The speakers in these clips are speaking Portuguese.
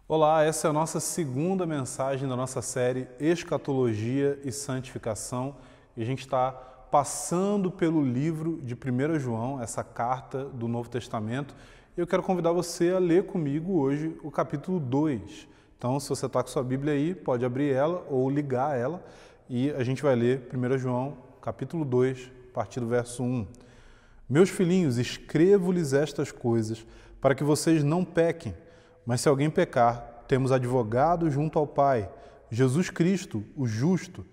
Olá, essa é a nossa segunda mensagem da nossa série Escatologia e Santificação. E a gente está passando pelo livro de 1 João, essa carta do Novo Testamento. Eu quero convidar você a ler comigo hoje o capítulo 2. Então, se você está com sua Bíblia aí, pode abrir ela ou ligar ela e a gente vai ler 1 João, capítulo 2, a partir do verso 1. Meus filhinhos, escrevo-lhes estas coisas para que vocês não pequem. Mas se alguém pecar, temos advogado junto ao Pai, Jesus Cristo, o justo,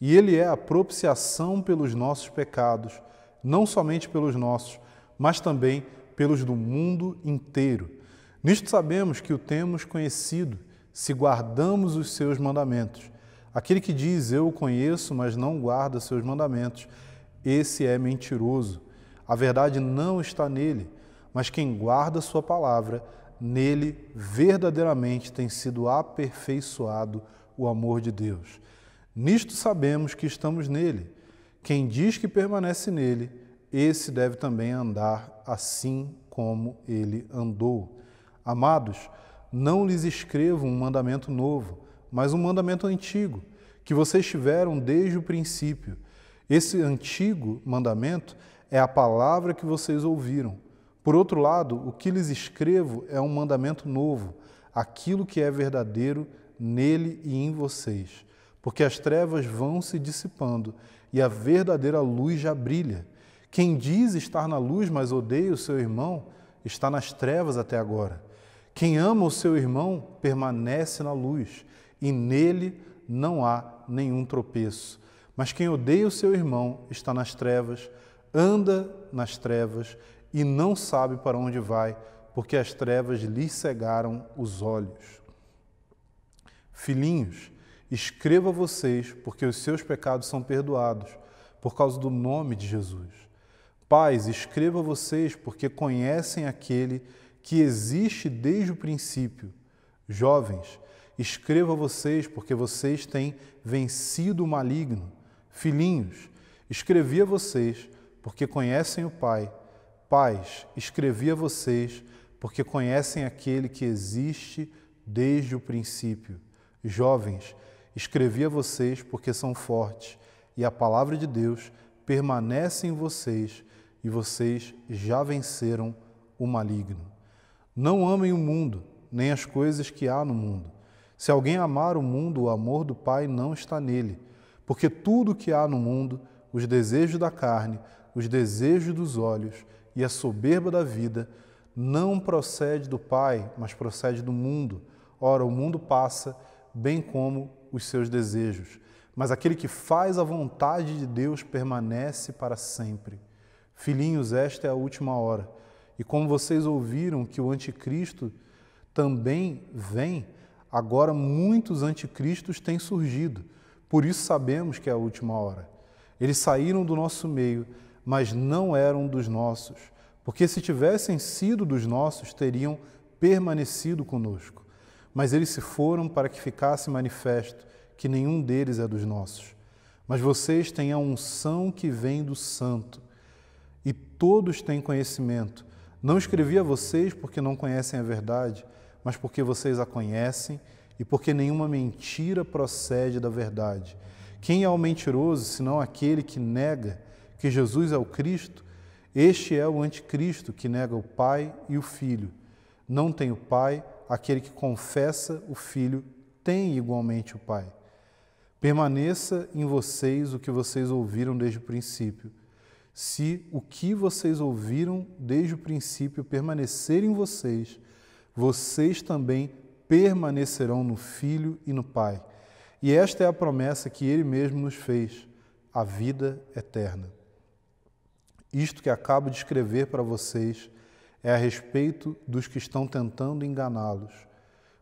e Ele é a propiciação pelos nossos pecados, não somente pelos nossos, mas também pelos do mundo inteiro. Nisto sabemos que o temos conhecido, se guardamos os seus mandamentos. Aquele que diz, eu o conheço, mas não guarda seus mandamentos, esse é mentiroso. A verdade não está nele, mas quem guarda sua palavra, nele verdadeiramente tem sido aperfeiçoado o amor de Deus. Nisto sabemos que estamos nele. Quem diz que permanece nele, esse deve também andar assim como ele andou. Amados, não lhes escrevo um mandamento novo, mas um mandamento antigo, que vocês tiveram desde o princípio. Esse antigo mandamento é a palavra que vocês ouviram. Por outro lado, o que lhes escrevo é um mandamento novo, aquilo que é verdadeiro nele e em vocês, porque as trevas vão se dissipando e a verdadeira luz já brilha. Quem diz estar na luz, mas odeia o seu irmão, está nas trevas até agora. Quem ama o seu irmão permanece na luz, e nele não há nenhum tropeço. Mas quem odeia o seu irmão está nas trevas, anda nas trevas, e não sabe para onde vai, porque as trevas lhe cegaram os olhos. Filhinhos, escrevo a vocês, porque os seus pecados são perdoados, por causa do nome de Jesus. Pais, escrevo a vocês, porque conhecem aquele que existe desde o princípio. Jovens, escrevo a vocês, porque vocês têm vencido o maligno. Filhinhos, escrevi a vocês, porque conhecem o Pai. Pais, escrevi a vocês, porque conhecem aquele que existe desde o princípio. Jovens, escrevi a vocês, porque são fortes, e a palavra de Deus permanece em vocês, e vocês já venceram o maligno. Não amem o mundo, nem as coisas que há no mundo. Se alguém amar o mundo, o amor do Pai não está nele, porque tudo que há no mundo, os desejos da carne, os desejos dos olhos e a soberba da vida, não procede do Pai, mas procede do mundo. Ora, o mundo passa, bem como os seus desejos. Mas aquele que faz a vontade de Deus permanece para sempre. Filhinhos, esta é a última hora. E como vocês ouviram que o anticristo também vem, agora muitos anticristos têm surgido. Por isso sabemos que é a última hora. Eles saíram do nosso meio, mas não eram dos nossos, porque se tivessem sido dos nossos, teriam permanecido conosco. Mas eles se foram para que ficasse manifesto que nenhum deles é dos nossos. Mas vocês têm a unção que vem do Santo, e todos têm conhecimento. Não escrevi a vocês porque não conhecem a verdade, mas porque vocês a conhecem e porque nenhuma mentira procede da verdade. Quem é o mentiroso, senão aquele que nega que Jesus é o Cristo? Este é o anticristo que nega o Pai e o Filho. Não tem o Pai, aquele que confessa o Filho tem igualmente o Pai. Permaneça em vocês o que vocês ouviram desde o princípio. Se o que vocês ouviram desde o princípio permanecer em vocês, vocês também permanecerão no Filho e no Pai. E esta é a promessa que Ele mesmo nos fez, a vida eterna. Isto que acabo de escrever para vocês é a respeito dos que estão tentando enganá-los.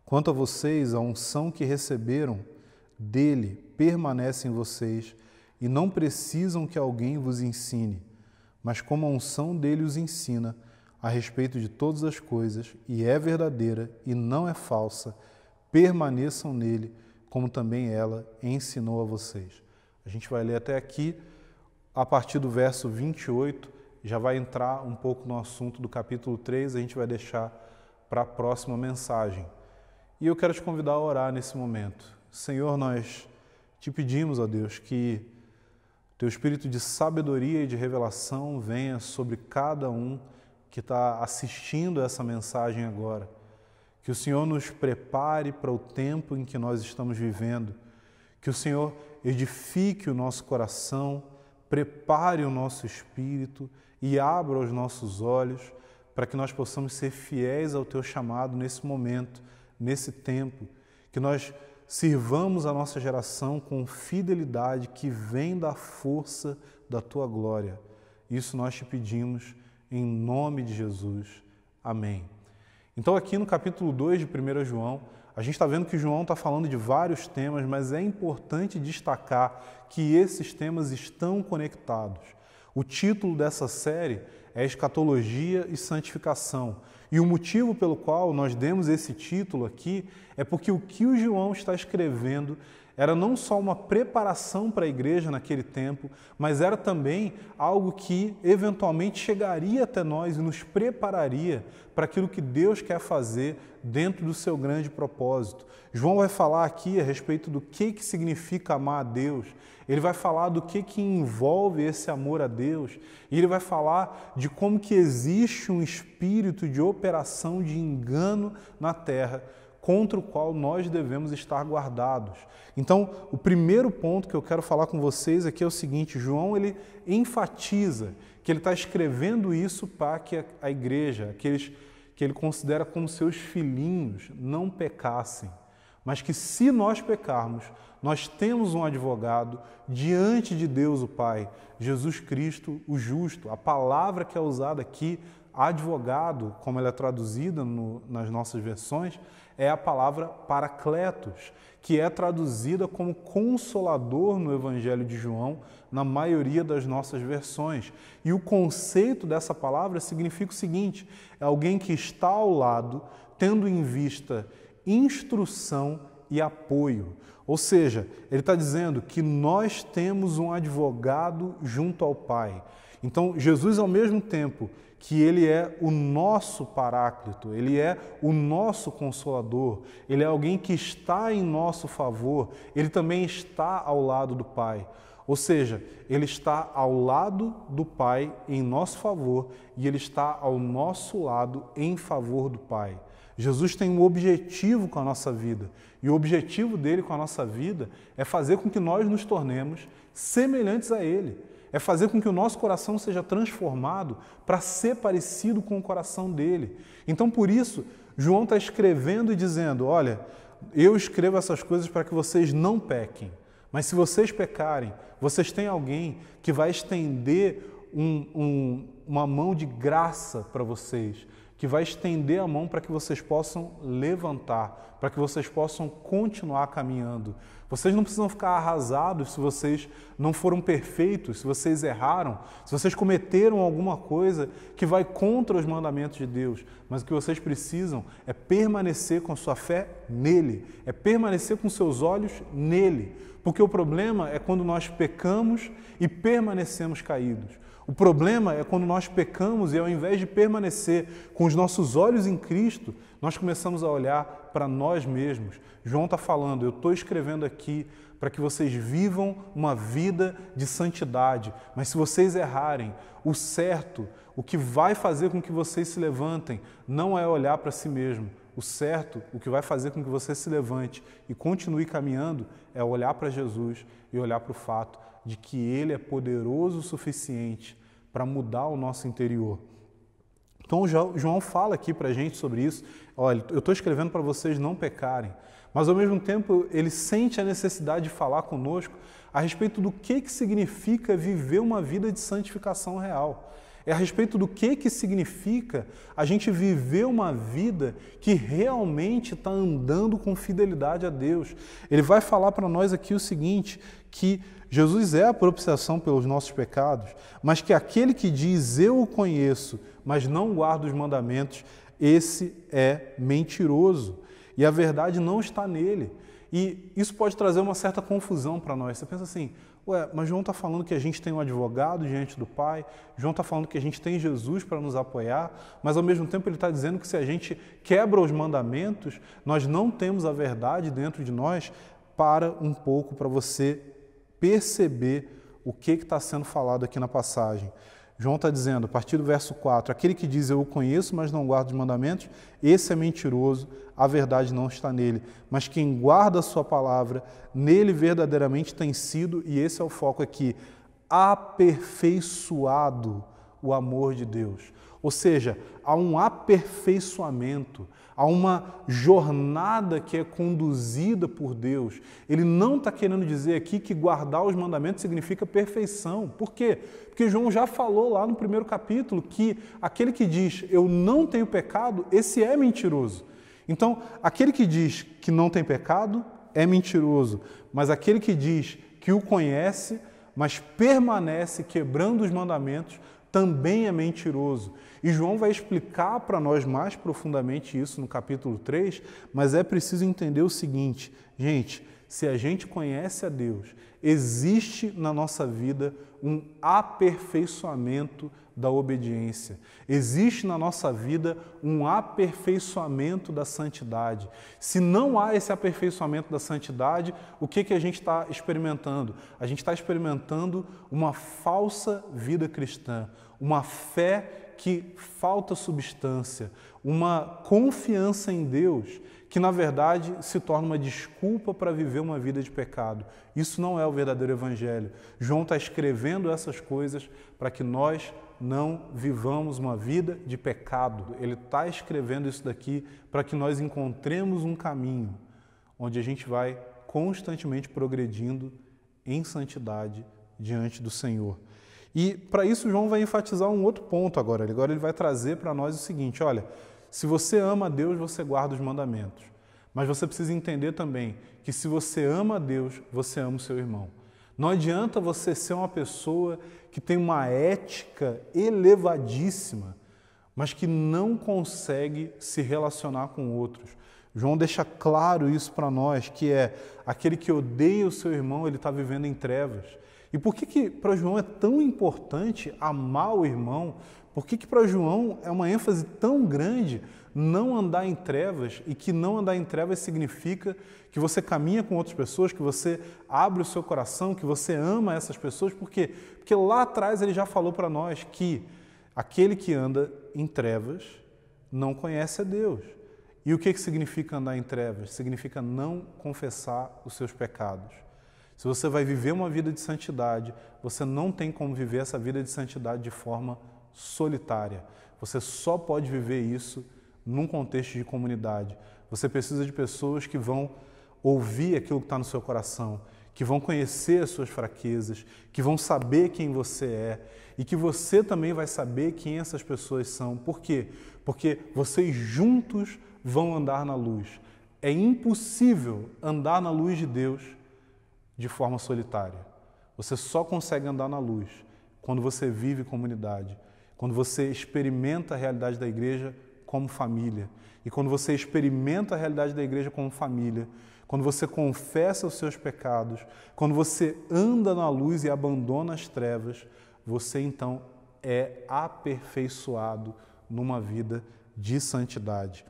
Quanto a vocês, a unção que receberam dele permanece em vocês e não precisam que alguém vos ensine, mas como a unção dele os ensina a respeito de todas as coisas, e é verdadeira e não é falsa, permaneçam nele, como também ela ensinou a vocês. A gente vai ler até aqui. A partir do verso 28, já vai entrar um pouco no assunto do capítulo 3, a gente vai deixar para a próxima mensagem. E eu quero te convidar a orar nesse momento. Senhor, nós te pedimos, ó Deus, que Teu Espírito de sabedoria e de revelação venha sobre cada um que está assistindo essa mensagem agora. Que o Senhor nos prepare para o tempo em que nós estamos vivendo. Que o Senhor edifique o nosso coração, prepare o nosso espírito e abra os nossos olhos para que nós possamos ser fiéis ao Teu chamado nesse momento, nesse tempo. Que nós sirvamos a nossa geração com fidelidade que vem da força da Tua glória. Isso nós te pedimos em nome de Jesus. Amém. Então aqui no capítulo 2 de 1 João, a gente está vendo que João está falando de vários temas, mas é importante destacar que esses temas estão conectados. O título dessa série é Escatologia e Santificação. E o motivo pelo qual nós demos esse título aqui é porque o que o João está escrevendo era não só uma preparação para a igreja naquele tempo, mas era também algo que eventualmente chegaria até nós e nos prepararia para aquilo que Deus quer fazer dentro do seu grande propósito. João vai falar aqui a respeito do que significa amar a Deus, ele vai falar do que envolve esse amor a Deus, e ele vai falar de como que existe um espírito de operação de engano na terra, contra o qual nós devemos estar guardados. Então, o primeiro ponto que eu quero falar com vocês aqui é o seguinte: João ele enfatiza que ele está escrevendo isso para que a igreja, aqueles que ele considera como seus filhinhos, não pecassem, mas que se nós pecarmos, nós temos um advogado diante de Deus o Pai, Jesus Cristo, o justo. A palavra que é usada aqui, advogado, como ela é traduzida nas nossas versões, é a palavra paracletos, que é traduzida como consolador no Evangelho de João, na maioria das nossas versões. E o conceito dessa palavra significa o seguinte: é alguém que está ao lado, tendo em vista instrução e apoio. Ou seja, ele está dizendo que nós temos um advogado junto ao Pai. Então, Jesus, ao mesmo tempo que ele é o nosso paráclito, ele é o nosso consolador, ele é alguém que está em nosso favor, ele também está ao lado do Pai. Ou seja, ele está ao lado do Pai em nosso favor e ele está ao nosso lado em favor do Pai. Jesus tem um objetivo com a nossa vida, e o objetivo dele com a nossa vida é fazer com que nós nos tornemos semelhantes a ele. É fazer com que o nosso coração seja transformado para ser parecido com o coração dele. Então, por isso, João está escrevendo e dizendo: olha, eu escrevo essas coisas para que vocês não pequem, mas se vocês pecarem, vocês têm alguém que vai estender uma mão de graça para vocês, que vai estender a mão para que vocês possam levantar, para que vocês possam continuar caminhando. Vocês não precisam ficar arrasados se vocês não foram perfeitos, se vocês erraram, se vocês cometeram alguma coisa que vai contra os mandamentos de Deus. Mas o que vocês precisam é permanecer com sua fé nele, é permanecer com seus olhos nele. Porque o problema é quando nós pecamos e permanecemos caídos. O problema é quando nós pecamos e, ao invés de permanecer com os nossos olhos em Cristo, nós começamos a olhar para nós mesmos. João está falando: eu estou escrevendo aqui para que vocês vivam uma vida de santidade, mas se vocês errarem, o certo, o que vai fazer com que vocês se levantem, não é olhar para si mesmo. O certo, o que vai fazer com que você se levante e continue caminhando, é olhar para Jesus e olhar para o fato de que Ele é poderoso o suficiente para mudar o nosso interior. Então, João fala aqui para a gente sobre isso. Olha, eu estou escrevendo para vocês não pecarem, mas ao mesmo tempo ele sente a necessidade de falar conosco a respeito do que significa viver uma vida de santificação real. É a respeito do que significa a gente viver uma vida que realmente está andando com fidelidade a Deus. Ele vai falar para nós aqui o seguinte, que Jesus é a propiciação pelos nossos pecados, mas que aquele que diz eu o conheço, mas não guarda os mandamentos, esse é mentiroso. E a verdade não está nele. E isso pode trazer uma certa confusão para nós. Você pensa assim: Ué, mas João está falando que a gente tem um advogado diante do Pai, João está falando que a gente tem Jesus para nos apoiar, mas ao mesmo tempo ele está dizendo que se a gente quebra os mandamentos, nós não temos a verdade dentro de nós. Para um pouco para você perceber o que está sendo falado aqui na passagem. João está dizendo, a partir do verso 4, aquele que diz eu o conheço, mas não guardo os mandamentos, esse é mentiroso, a verdade não está nele. Mas quem guarda a sua palavra, nele verdadeiramente tem sido, e esse é o foco aqui, aperfeiçoado o amor de Deus. Ou seja, há um aperfeiçoamento, há uma jornada que é conduzida por Deus. Ele não está querendo dizer aqui que guardar os mandamentos significa perfeição. Por quê? Porque João já falou lá no primeiro capítulo que aquele que diz eu não tenho pecado, esse é mentiroso. Então, aquele que diz que não tem pecado é mentiroso, mas aquele que diz que o conhece, mas permanece quebrando os mandamentos, também é mentiroso. E João vai explicar para nós mais profundamente isso no capítulo 3, mas é preciso entender o seguinte, gente, se a gente conhece a Deus, existe na nossa vida um aperfeiçoamento da obediência. Existe na nossa vida um aperfeiçoamento da santidade. Se não há esse aperfeiçoamento da santidade, o que a gente está experimentando? A gente está experimentando uma falsa vida cristã, uma fé que falta substância, uma confiança em Deus que, na verdade, se torna uma desculpa para viver uma vida de pecado. Isso não é o verdadeiro evangelho. João está escrevendo essas coisas para que nós não vivamos uma vida de pecado. Ele está escrevendo isso daqui para que nós encontremos um caminho onde a gente vai constantemente progredindo em santidade diante do Senhor. E para isso João vai enfatizar um outro ponto agora. Agora ele vai trazer para nós o seguinte, olha, se você ama a Deus, você guarda os mandamentos. Mas você precisa entender também que se você ama a Deus, você ama o seu irmão. Não adianta você ser uma pessoa que tem uma ética elevadíssima, mas que não consegue se relacionar com outros. João deixa claro isso para nós, que é aquele que odeia o seu irmão, ele está vivendo em trevas. E por que para João é tão importante amar o irmão? Por que para João é uma ênfase tão grande não andar em trevas, e que não andar em trevas significa que você caminha com outras pessoas, que você abre o seu coração, que você ama essas pessoas? Por quê? Porque lá atrás ele já falou para nós que aquele que anda em trevas não conhece a Deus. E o que significa andar em trevas? Significa não confessar os seus pecados. Se você vai viver uma vida de santidade, você não tem como viver essa vida de santidade de forma solitária. Você só pode viver isso num contexto de comunidade. Você precisa de pessoas que vão ouvir aquilo que está no seu coração, que vão conhecer as suas fraquezas, que vão saber quem você é e que você também vai saber quem essas pessoas são. Por quê? Porque vocês juntos vão andar na luz. É impossível andar na luz de Deus de forma solitária. Você só consegue andar na luz quando você vive comunidade, quando você experimenta a realidade da igreja como família. E quando você experimenta a realidade da igreja como família, quando você confessa os seus pecados, quando você anda na luz e abandona as trevas, você então é aperfeiçoado numa vida de santidade.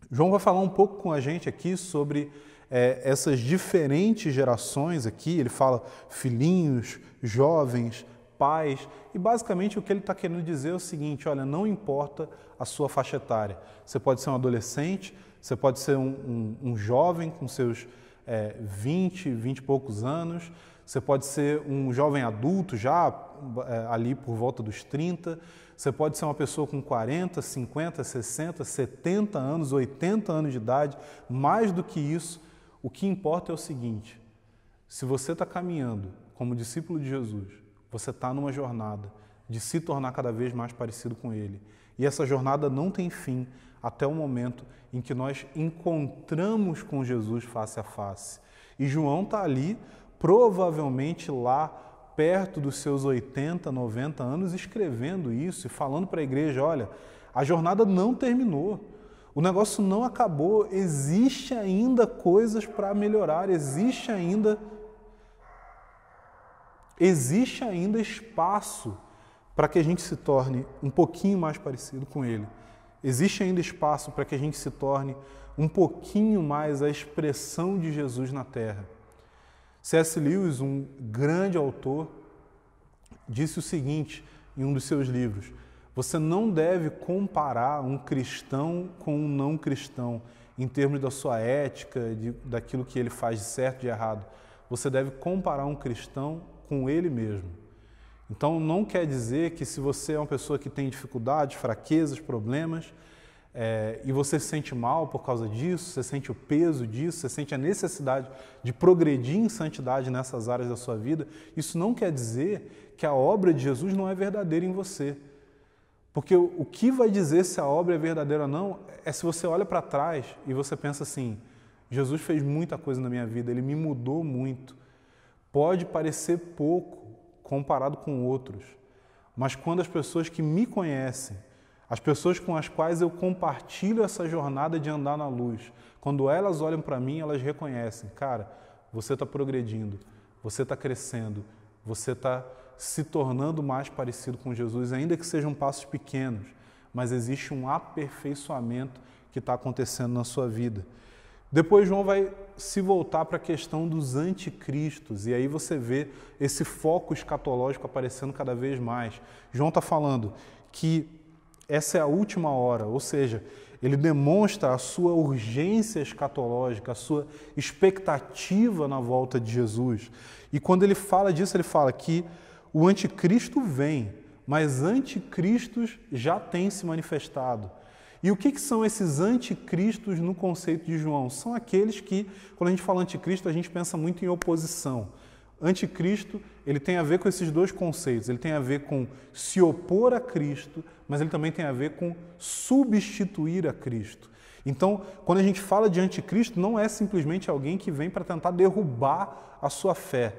João vai falar um pouco com a gente aqui sobre essas diferentes gerações aqui. Ele fala filhinhos, jovens, pais, e basicamente o que ele está querendo dizer é o seguinte, olha, não importa a sua faixa etária, você pode ser um adolescente, você pode ser um jovem com seus 20 e poucos anos, você pode ser um jovem adulto já ali por volta dos 30, você pode ser uma pessoa com 40, 50, 60, 70 anos, 80 anos de idade, mais do que isso, o que importa é o seguinte, se você está caminhando como discípulo de Jesus, você está numa jornada de se tornar cada vez mais parecido com Ele. E essa jornada não tem fim até o momento em que nós encontramos com Jesus face a face. E João está ali, provavelmente lá, perto dos seus 80, 90 anos, escrevendo isso e falando para a igreja, olha, a jornada não terminou. O negócio não acabou, existe ainda coisas para melhorar, existe ainda existe ainda espaço para que a gente se torne um pouquinho mais parecido com Ele. Existe ainda espaço para que a gente se torne um pouquinho mais a expressão de Jesus na Terra. C.S. Lewis, um grande autor, disse o seguinte em um dos seus livros: você não deve comparar um cristão com um não cristão em termos da sua ética, daquilo que ele faz de certo e de errado. Você deve comparar um cristão com ele mesmo. Então, não quer dizer que se você é uma pessoa que tem dificuldades, fraquezas, problemas, e você se sente mal por causa disso, você sente o peso disso, você sente a necessidade de progredir em santidade nessas áreas da sua vida, isso não quer dizer que a obra de Jesus não é verdadeira em você. Porque o que vai dizer se a obra é verdadeira ou não é se você olha para trás e você pensa assim: Jesus fez muita coisa na minha vida, Ele me mudou muito. Pode parecer pouco comparado com outros, mas quando as pessoas que me conhecem, as pessoas com as quais eu compartilho essa jornada de andar na luz, quando elas olham para mim, elas reconhecem: cara, você está progredindo, você está crescendo, você está se tornando mais parecido com Jesus, ainda que sejam passos pequenos, mas existe um aperfeiçoamento que está acontecendo na sua vida. Depois João vai se voltar para a questão dos anticristos, e aí você vê esse foco escatológico aparecendo cada vez mais. João está falando que essa é a última hora, ou seja, ele demonstra a sua urgência escatológica, a sua expectativa na volta de Jesus. E quando ele fala disso, ele fala que o anticristo vem, mas anticristos já têm se manifestado. E o que são esses anticristos no conceito de João? São aqueles que, quando a gente fala anticristo, a gente pensa muito em oposição. Anticristo, ele tem a ver com esses dois conceitos. Ele tem a ver com se opor a Cristo, mas ele também tem a ver com substituir a Cristo. Então, quando a gente fala de anticristo, não é simplesmente alguém que vem para tentar derrubar a sua fé.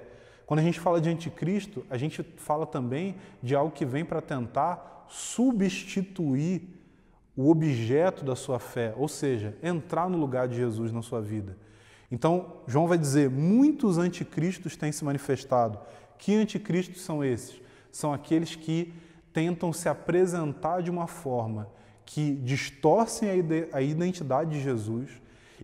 Quando a gente fala de anticristo, a gente fala também de algo que vem para tentar substituir o objeto da sua fé, ou seja, entrar no lugar de Jesus na sua vida. Então, João vai dizer, muitos anticristos têm se manifestado. Que anticristos são esses? São aqueles que tentam se apresentar de uma forma que distorcem a identidade de Jesus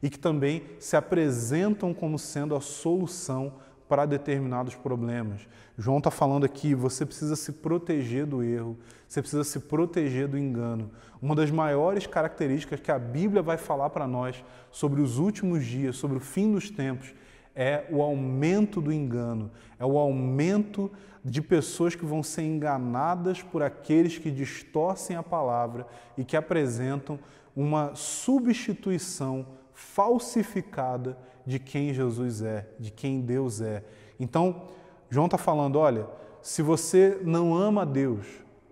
e que também se apresentam como sendo a solução para determinados problemas. João está falando aqui, você precisa se proteger do erro, você precisa se proteger do engano. Uma das maiores características que a Bíblia vai falar para nós sobre os últimos dias, sobre o fim dos tempos, é o aumento do engano, é o aumento de pessoas que vão ser enganadas por aqueles que distorcem a palavra e que apresentam uma substituição falsificada de quem Jesus é, de quem Deus é. Então, João está falando, olha, se você não ama a Deus,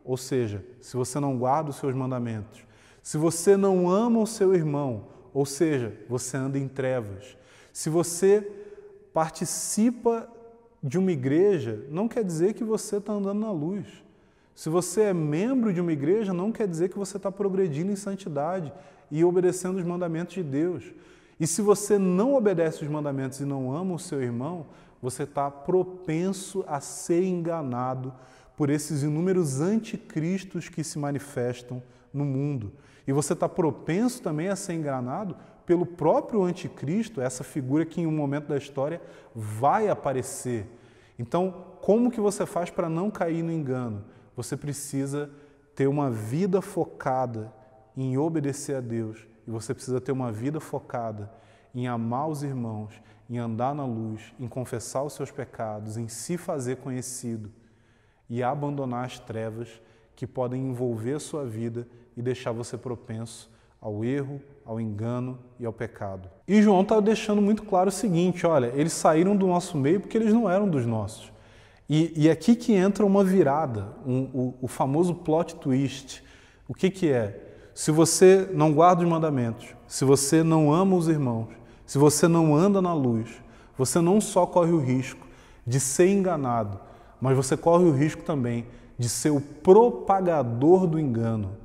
ou seja, se você não guarda os seus mandamentos, se você não ama o seu irmão, ou seja, você anda em trevas, se você participa de uma igreja, não quer dizer que você está andando na luz. Se você é membro de uma igreja, não quer dizer que você está progredindo em santidade e obedecendo os mandamentos de Deus. E se você não obedece os mandamentos e não ama o seu irmão, você está propenso a ser enganado por esses inúmeros anticristos que se manifestam no mundo. E você está propenso também a ser enganado pelo próprio anticristo, essa figura que em um momento da história vai aparecer. Então, como que você faz para não cair no engano? Você precisa ter uma vida focada em obedecer a Deus. E você precisa ter uma vida focada em amar os irmãos, em andar na luz, em confessar os seus pecados, em se fazer conhecido e abandonar as trevas que podem envolver a sua vida e deixar você propenso ao erro, ao engano e ao pecado. E João está deixando muito claro o seguinte, olha, eles saíram do nosso meio porque eles não eram dos nossos. E aqui que entra uma virada, o famoso plot twist. O que é? Se você não guarda os mandamentos, se você não ama os irmãos, se você não anda na luz, você não só corre o risco de ser enganado, mas você corre o risco também de ser o propagador do engano,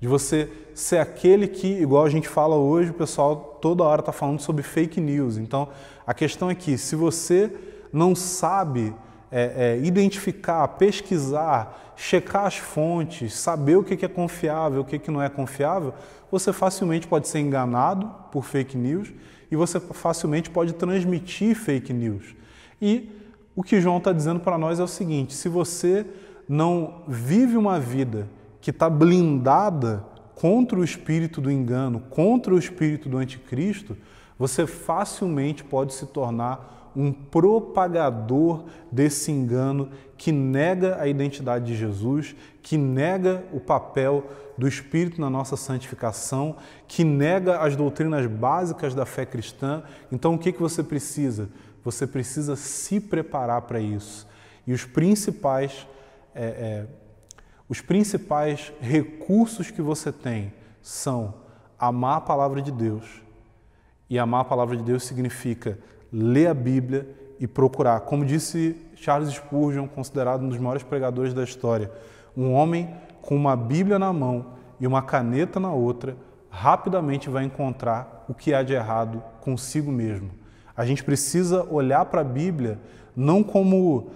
de você ser aquele que, igual a gente fala hoje, o pessoal toda hora está falando sobre fake news. Então, a questão é que se você não sabe identificar, pesquisar, checar as fontes, saber o que é confiável, o que não é confiável, você facilmente pode ser enganado por fake news e você facilmente pode transmitir fake news. E o que João está dizendo para nós é o seguinte: se você não vive uma vida que está blindada contra o espírito do engano, contra o espírito do anticristo, você facilmente pode se tornar um propagador desse engano que nega a identidade de Jesus, que nega o papel do Espírito na nossa santificação, que nega as doutrinas básicas da fé cristã. Então, o que você precisa? Você precisa se preparar para isso. E os principais recursos que você tem são amar a palavra de Deus. E amar a palavra de Deus significa ler a Bíblia e procurar. Como disse Charles Spurgeon, considerado um dos maiores pregadores da história, um homem com uma Bíblia na mão e uma caneta na outra rapidamente vai encontrar o que há de errado consigo mesmo. A gente precisa olhar para a Bíblia não como...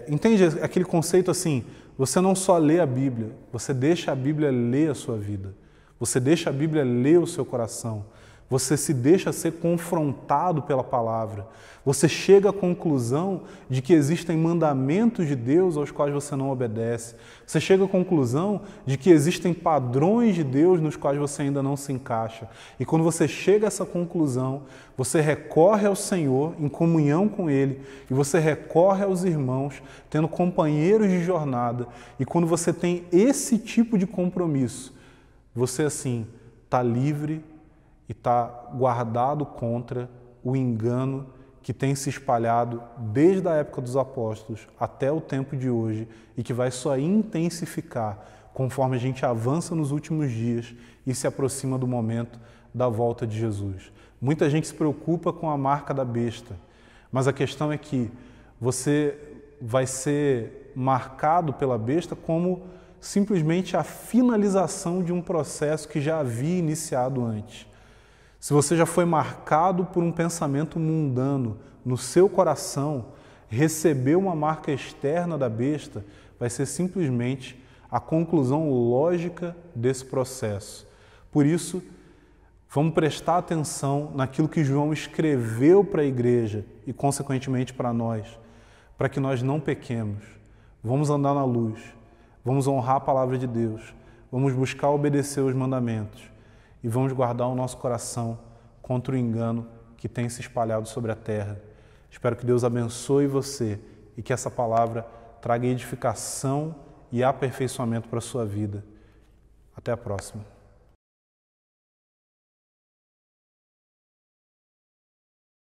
entende aquele conceito assim? Você não só lê a Bíblia, você deixa a Bíblia ler a sua vida. Você deixa a Bíblia ler o seu coração. Você se deixa ser confrontado pela palavra. Você chega à conclusão de que existem mandamentos de Deus aos quais você não obedece. Você chega à conclusão de que existem padrões de Deus nos quais você ainda não se encaixa. E quando você chega a essa conclusão, você recorre ao Senhor em comunhão com Ele e você recorre aos irmãos, tendo companheiros de jornada. E quando você tem esse tipo de compromisso, você assim está livre e está guardado contra o engano que tem se espalhado desde a época dos apóstolos até o tempo de hoje e que vai só intensificar conforme a gente avança nos últimos dias e se aproxima do momento da volta de Jesus. Muita gente se preocupa com a marca da besta, mas a questão é que você vai ser marcado pela besta como simplesmente a finalização de um processo que já havia iniciado antes. Se você já foi marcado por um pensamento mundano no seu coração, receber uma marca externa da besta vai ser simplesmente a conclusão lógica desse processo. Por isso, vamos prestar atenção naquilo que João escreveu para a igreja e, consequentemente, para nós, para que nós não pequemos. Vamos andar na luz, vamos honrar a palavra de Deus, vamos buscar obedecer os mandamentos e vamos guardar o nosso coração contra o engano que tem se espalhado sobre a terra. Espero que Deus abençoe você e que essa palavra traga edificação e aperfeiçoamento para a sua vida. Até a próxima.